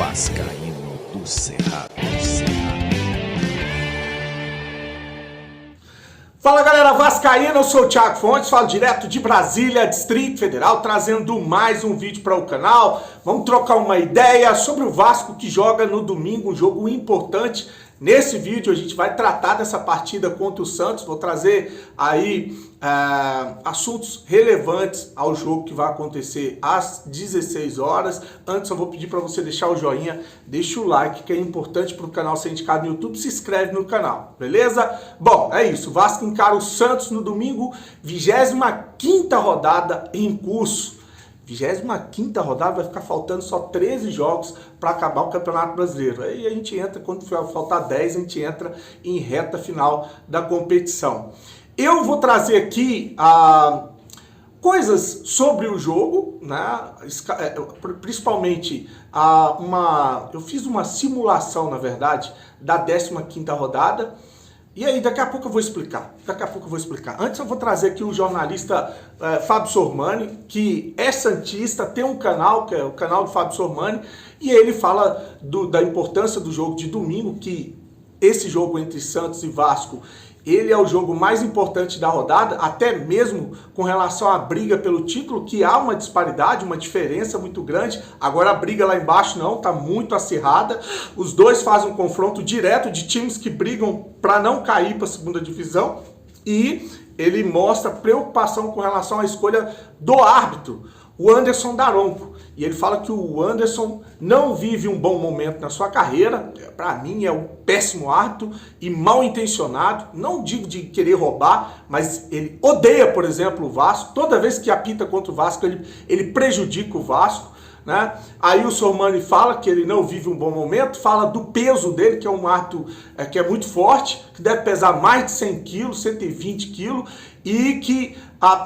Vascaíno do Cerrado. Fala galera vascaína, eu sou o Thiago Fontes, falo direto de Brasília, Distrito Federal, trazendo mais um vídeo para o canal. Vamos trocar uma ideia sobre o Vasco que joga no domingo, um jogo importante. Nesse vídeo a gente vai tratar dessa partida contra o Santos, vou trazer aí assuntos relevantes ao jogo que vai acontecer às 16 horas. Antes eu vou pedir para você deixar o joinha, deixa o like que é importante para o canal ser indicado no YouTube, se inscreve no canal, beleza? Bom, é isso, o Vasco encara o Santos no domingo, 25ª rodada em curso. 25ª rodada, vai ficar faltando só 13 jogos para acabar o Campeonato Brasileiro. Aí a gente entra, quando faltar 10, a gente entra em reta final da competição. Eu vou trazer aqui coisas sobre o jogo, né? Principalmente eu fiz uma simulação, na verdade, da 15ª rodada. E aí, daqui a pouco eu vou explicar. Antes eu vou trazer aqui o jornalista Fábio Sormani, que é santista, tem um canal, que é o canal do Fábio Sormani, e ele fala da importância do jogo de domingo, que esse jogo entre Santos e Vasco, ele é o jogo mais importante da rodada, até mesmo com relação à briga pelo título, que há uma disparidade, uma diferença muito grande. Agora a briga lá embaixo não, está muito acirrada. Os dois fazem um confronto direto de times que brigam para não cair para a segunda divisão. E ele mostra preocupação com relação à escolha do árbitro, o Anderson Daronco. E ele fala que o Anderson não vive um bom momento na sua carreira. Para mim é um péssimo árbitro e mal intencionado. Não digo de querer roubar, mas ele odeia, por exemplo, o Vasco. Toda vez que apita contra o Vasco, ele prejudica o Vasco, né? Aí o Sormani fala que ele não vive um bom momento, fala do peso dele, que é um árbitro que é muito forte, que deve pesar mais de 100 quilos, 120 quilos, e que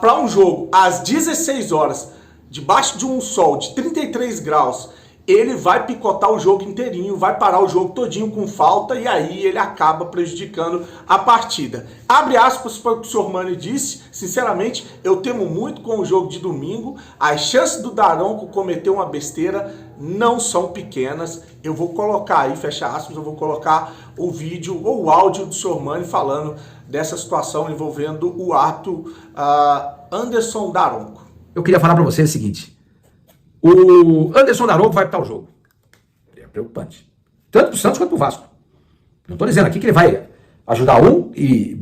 para um jogo às 16 horas, debaixo de um sol de 33 graus, ele vai picotar o jogo inteirinho, vai parar o jogo todinho com falta e aí ele acaba prejudicando a partida. Abre aspas para o que o Sormani disse: sinceramente, eu temo muito com o jogo de domingo, as chances do Daronco cometer uma besteira não são pequenas. Eu vou colocar aí, fecha aspas, eu vou colocar o vídeo ou o áudio do Sormani falando dessa situação envolvendo o árbitro Anderson Daronco. Eu queria falar para você o seguinte: o Anderson Daronco vai apitar o jogo. É preocupante. Tanto pro Santos quanto pro Vasco. Não estou dizendo aqui que ele vai ajudar um e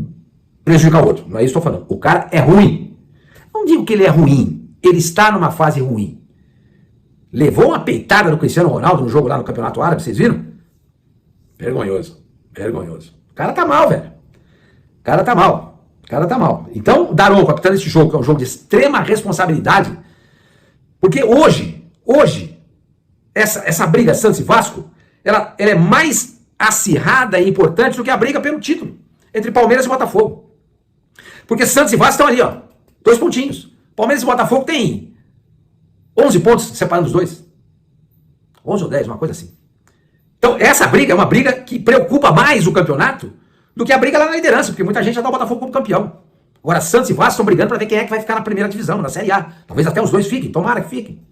prejudicar o outro. Não é isso que eu estou falando. O cara é ruim. Não digo que ele é ruim. Ele está numa fase ruim. Levou uma peitada do Cristiano Ronaldo no jogo lá no Campeonato Árabe, vocês viram? Vergonhoso. Vergonhoso. O cara tá mal, velho. O cara tá mal. Então, o Daronco apitando esse jogo, que é um jogo de extrema responsabilidade, porque hoje, essa briga Santos e Vasco, ela é mais acirrada e importante do que a briga pelo título entre Palmeiras e Botafogo. Porque Santos e Vasco estão ali, ó, 2 pontinhos. Palmeiras e Botafogo tem 11 pontos separando os dois. 11 ou 10, uma coisa assim. Então, essa briga é uma briga que preocupa mais o campeonato do que a briga lá na liderança, porque muita gente já dá o Botafogo como campeão. Agora, Santos e Vasco estão brigando para ver quem é que vai ficar na primeira divisão, na Série A. Talvez até os dois fiquem, tomara que fiquem.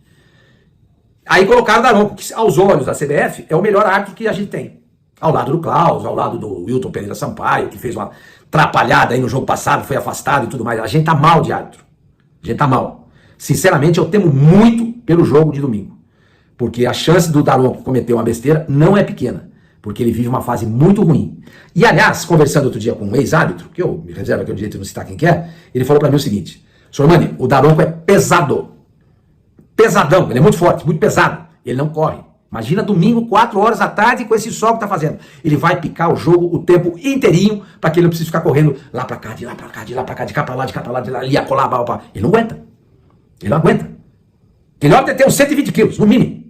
Aí colocaram o Daronco, que aos olhos da CBF é o melhor árbitro que a gente tem. Ao lado do Klaus, ao lado do Wilton Pereira Sampaio, que fez uma atrapalhada aí no jogo passado, foi afastado e tudo mais. A gente tá mal de árbitro. A gente tá mal. Sinceramente, eu temo muito pelo jogo de domingo. Porque a chance do Daronco cometer uma besteira não é pequena. Porque ele vive uma fase muito ruim. E, aliás, conversando outro dia com um ex-árbitro, que eu me reservo aqui o direito de não citar quem que é, ele falou pra mim o seguinte: Sormani, o Daronco é pesado. Pesadão, ele é muito forte, muito pesado. Ele não corre. Imagina domingo, 4 horas da tarde, com esse sol que tá fazendo. Ele vai picar o jogo o tempo inteirinho, pra que ele não precise ficar correndo lá pra cá, de lá pra cá, de lá pra cá, de cá pra lá, de cá pra lá, de lá, ali, acolá, blá. Ele não aguenta. Ele não aguenta. Ele deve ter uns 120 quilos, no mínimo.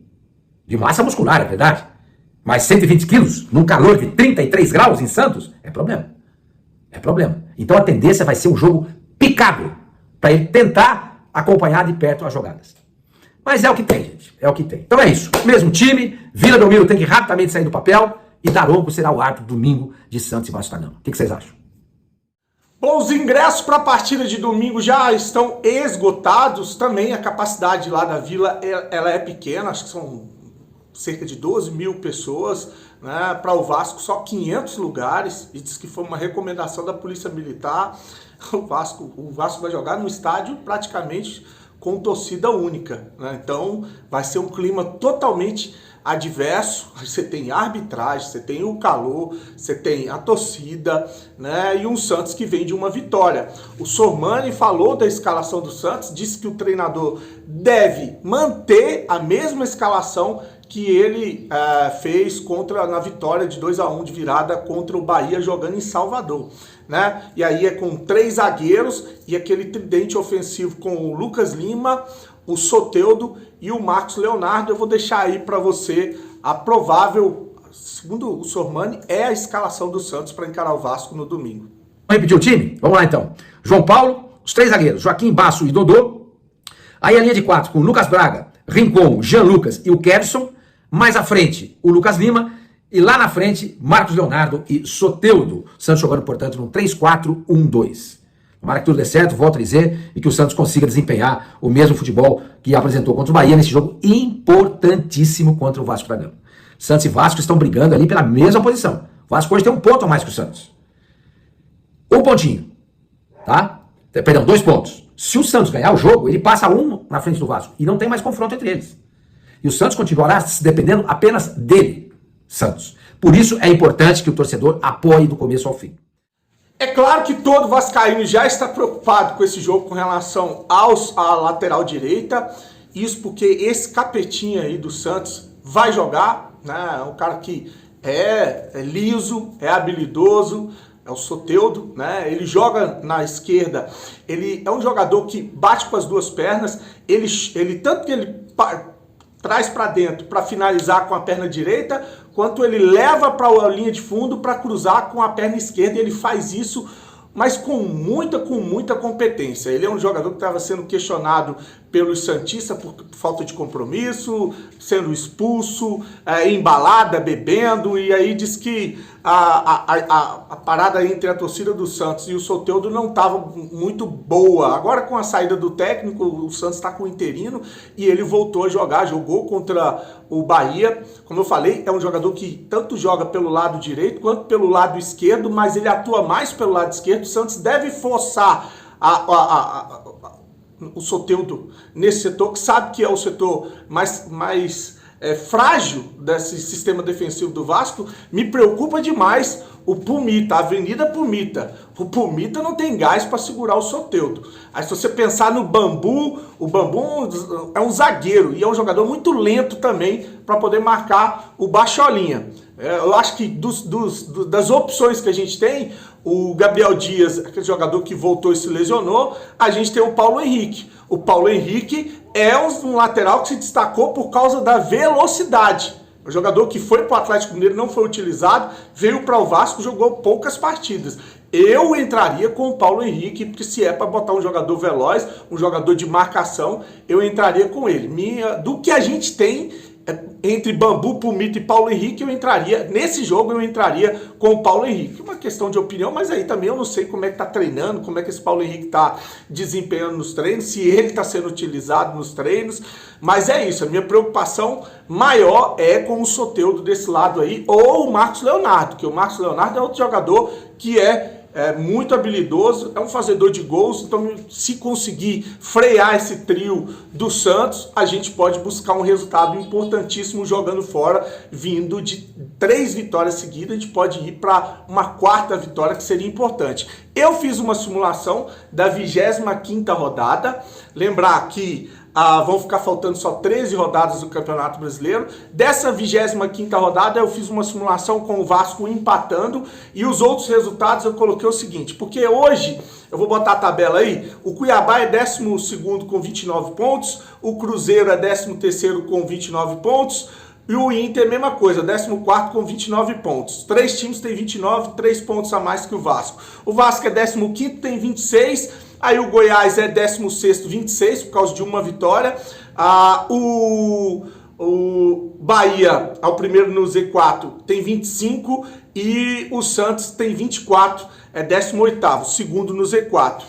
De massa muscular, é verdade. Mas 120 quilos, num calor de 33 graus em Santos, é problema. É problema. Então a tendência vai ser um jogo picado, para ele tentar acompanhar de perto as jogadas. Mas é o que tem, gente. É o que tem. Então é isso. Mesmo time, Vila Belmiro tem que rapidamente sair do papel e Daronco será o árbitro domingo de Santos e Vasco da Gama. O que vocês acham? Bom, os ingressos para a partida de domingo já estão esgotados. Também a capacidade lá da Vila ela é pequena, acho que são cerca de 12 mil pessoas, né? Para o Vasco só 500 lugares, e diz que foi uma recomendação da Polícia Militar. O Vasco vai jogar no estádio praticamente com torcida única, né? Então vai ser um clima totalmente adverso. Você tem a arbitragem, você tem o calor, você tem a torcida, né? E um Santos que vem de uma vitória. O Sormani falou da escalação do Santos, disse que o treinador deve manter a mesma escalação que ele fez na vitória de 2-1 de virada contra o Bahia, jogando em Salvador, né? E aí é com 3 zagueiros e aquele tridente ofensivo com o Lucas Lima, o Soteldo e o Marcos Leonardo. Eu vou deixar aí para você a provável, segundo o Sormani, é a escalação do Santos para encarar o Vasco no domingo. Vamos repetir o time? Vamos lá então. João Paulo, os 3 zagueiros, Joaquim, Basso e Dodô. Aí a linha de 4 com Lucas Braga, Rincon, Jean Lucas e o Kevson. Mais à frente, o Lucas Lima. E lá na frente, Marcos Leonardo e Soteldo. Santos jogando, portanto, num 3-4-1-2. Tomara que tudo dê certo, volto a dizer, e que o Santos consiga desempenhar o mesmo futebol que apresentou contra o Bahia nesse jogo importantíssimo contra o Vasco da Gama. Santos e Vasco estão brigando ali pela mesma posição. O Vasco hoje tem 1 ponto a mais que o Santos. 1 pontinho, tá? Perdão, 2 pontos. Se o Santos ganhar o jogo, ele passa 1 na frente do Vasco e não tem mais confronto entre eles. E o Santos continuará dependendo apenas dele, Santos. Por isso é importante que o torcedor apoie do começo ao fim. É claro que todo vascaíno já está preocupado com esse jogo com relação à lateral direita. Isso porque esse capetinha aí do Santos vai jogar, né? É um cara que é liso, é habilidoso, é o Soteldo, né? Ele joga na esquerda, ele é um jogador que bate com as 2 pernas, tanto que ele traz para dentro para finalizar com a perna direita, quanto ele leva para a linha de fundo para cruzar com a perna esquerda, e ele faz isso, mas com muita competência. Ele é um jogador que estava sendo questionado pelos santistas por falta de compromisso, sendo expulso, embalada, bebendo, e aí diz que a parada entre a torcida do Santos e o Soteldo não estava muito boa. Agora, com a saída do técnico, o Santos está com o interino e ele voltou a jogar, jogou contra o Bahia. Como eu falei, é um jogador que tanto joga pelo lado direito quanto pelo lado esquerdo, mas ele atua mais pelo lado esquerdo. O Santos deve forçar o Soteldo nesse setor, que sabe que é o setor mais frágil desse sistema defensivo do Vasco. Me preocupa demais o Pumita, a Avenida Pumita. O Pumita não tem gás para segurar o Soteldo. Aí se você pensar no Bambu, o Bambu é um zagueiro e é um jogador muito lento também para poder marcar o Bacholinha. Eu acho que das opções que a gente tem, o Gabriel Dias, aquele jogador que voltou e se lesionou, a gente tem o Paulo Henrique. O Paulo Henrique é um lateral que se destacou por causa da velocidade. O jogador que foi para o Atlético Mineiro, não foi utilizado, veio para o Vasco, jogou poucas partidas. Eu entraria com o Paulo Henrique, porque se é para botar um jogador veloz, um jogador de marcação, eu entraria com ele. Do que a gente tem entre Bambu, Pumita e Paulo Henrique, nesse jogo eu entraria com o Paulo Henrique. Uma questão de opinião, mas aí também eu não sei como é que tá treinando, como é que esse Paulo Henrique tá desempenhando nos treinos, se ele tá sendo utilizado nos treinos, mas é isso, a minha preocupação maior é com o Soteldo desse lado aí, ou o Marcos Leonardo, que o Marcos Leonardo é outro jogador que é muito habilidoso, é um fazedor de gols, então se conseguir frear esse trio do Santos, a gente pode buscar um resultado importantíssimo jogando fora, vindo de 3 vitórias seguidas, a gente pode ir para uma 4ª vitória, que seria importante. Eu fiz uma simulação da 25ª rodada, lembrar que vão ficar faltando só 13 rodadas do Campeonato Brasileiro. Dessa 25ª rodada eu fiz uma simulação com o Vasco empatando, e os outros resultados eu coloquei o seguinte, porque hoje, eu vou botar a tabela aí, o Cuiabá é 12º com 29 pontos, o Cruzeiro é 13º com 29 pontos, e o Inter é a mesma coisa, 14º com 29 pontos. 3 times têm 29, 3 pontos a mais que o Vasco. O Vasco é 15º, tem 26. Aí o Goiás é 16º, 26, por causa de uma vitória. O Bahia, ao primeiro no Z4, tem 25. E o Santos tem 24, é 18º, segundo no Z4.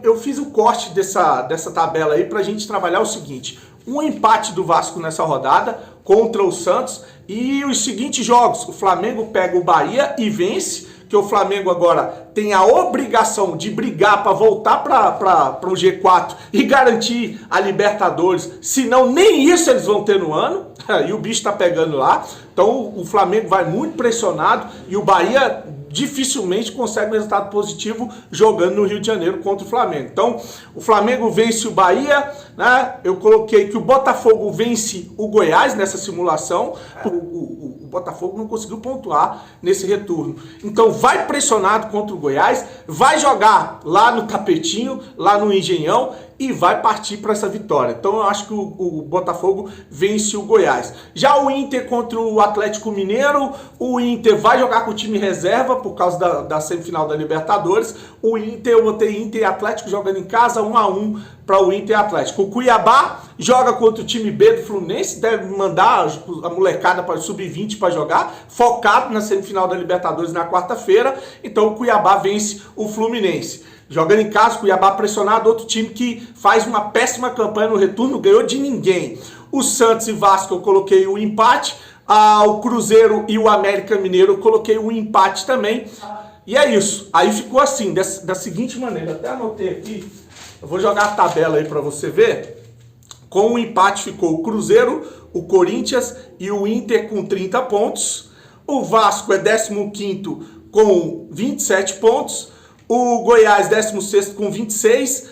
Eu fiz o corte dessa tabela aí pra gente trabalhar o seguinte: um empate do Vasco nessa rodada, contra o Santos. E os seguintes jogos, o Flamengo pega o Bahia e vence, que o Flamengo agora tem a obrigação de brigar para voltar para o G4 e garantir a Libertadores, senão nem isso eles vão ter no ano, e o bicho tá pegando lá. Então o Flamengo vai muito pressionado e o Bahia dificilmente consegue um resultado positivo jogando no Rio de Janeiro contra o Flamengo. Então, o Flamengo vence o Bahia, né? Eu coloquei que o Botafogo vence o Goiás nessa simulação. O Botafogo não conseguiu pontuar nesse retorno. Então, vai pressionado contra o Goiás, vai jogar lá no tapetinho, lá no Engenhão, e vai partir para essa vitória. Então eu acho que o Botafogo vence o Goiás. Já o Inter contra o Atlético Mineiro, o Inter vai jogar com o time reserva por causa da semifinal da Libertadores. O Inter, eu botei Inter e Atlético jogando em casa, 1-1 para o Inter e Atlético. O Cuiabá joga contra o time B do Fluminense, deve mandar a molecada para o Sub-20 para jogar, focado na semifinal da Libertadores na quarta-feira. Então o Cuiabá vence o Fluminense. Jogando em casa, Cuiabá pressionado, outro time que faz uma péssima campanha no retorno, ganhou de ninguém. O Santos e Vasco eu coloquei o empate, o Cruzeiro e o América Mineiro eu coloquei o empate também. E é isso, aí ficou assim, da seguinte maneira, até anotei aqui, eu vou jogar a tabela aí para você ver. Com o empate ficou o Cruzeiro, o Corinthians e o Inter com 30 pontos. O Vasco é 15º com 27 pontos. O Goiás, 16º com 26,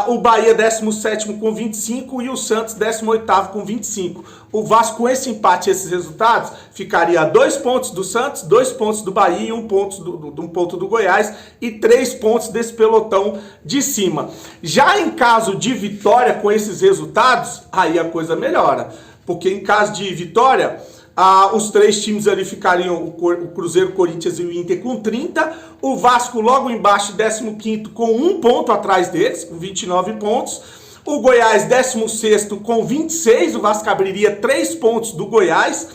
o Bahia, 17º com 25 e o Santos, 18º com 25. O Vasco, com esse empate e esses resultados, ficaria a 2 pontos do Santos, 2 pontos do Bahia e 1 ponto do Goiás e 3 pontos desse pelotão de cima. Já em caso de vitória com esses resultados, aí a coisa melhora. Porque em caso de vitória, os 3 times ali ficariam, o Cruzeiro, o Corinthians e o Inter com 30, o Vasco logo embaixo, 15º com 1 ponto atrás deles, com 29 pontos, o Goiás 16º com 26, o Vasco abriria 3 pontos do Goiás,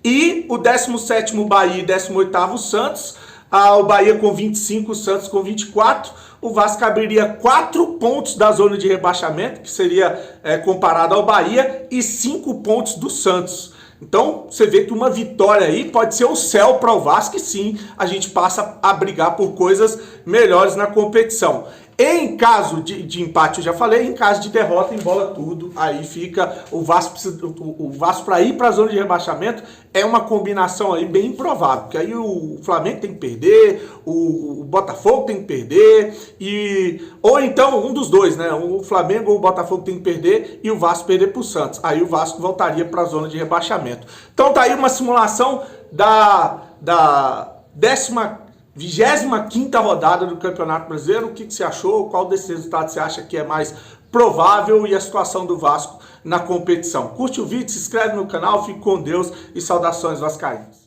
e o 17º Bahia e 18º Santos, o Bahia com 25, o Santos com 24, o Vasco abriria 4 pontos da zona de rebaixamento, que seria comparado ao Bahia, e 5 pontos do Santos. Então, você vê que uma vitória aí pode ser o céu para o Vasco e sim, a gente passa a brigar por coisas melhores na competição. Em caso de empate, eu já falei, em caso de derrota, embola tudo, aí fica o Vasco para ir para a zona de rebaixamento é uma combinação aí bem improvável, porque aí o Flamengo tem que perder, o Botafogo tem que perder, ou então um dos dois, né? O Flamengo ou o Botafogo tem que perder e o Vasco perder para o Santos. Aí o Vasco voltaria para a zona de rebaixamento. Então tá aí uma simulação da 25ª rodada do Campeonato Brasileiro. O que você achou? Qual desses resultados você acha que é mais provável e a situação do Vasco na competição? Curte o vídeo, se inscreve no canal, fique com Deus e saudações vascaínas.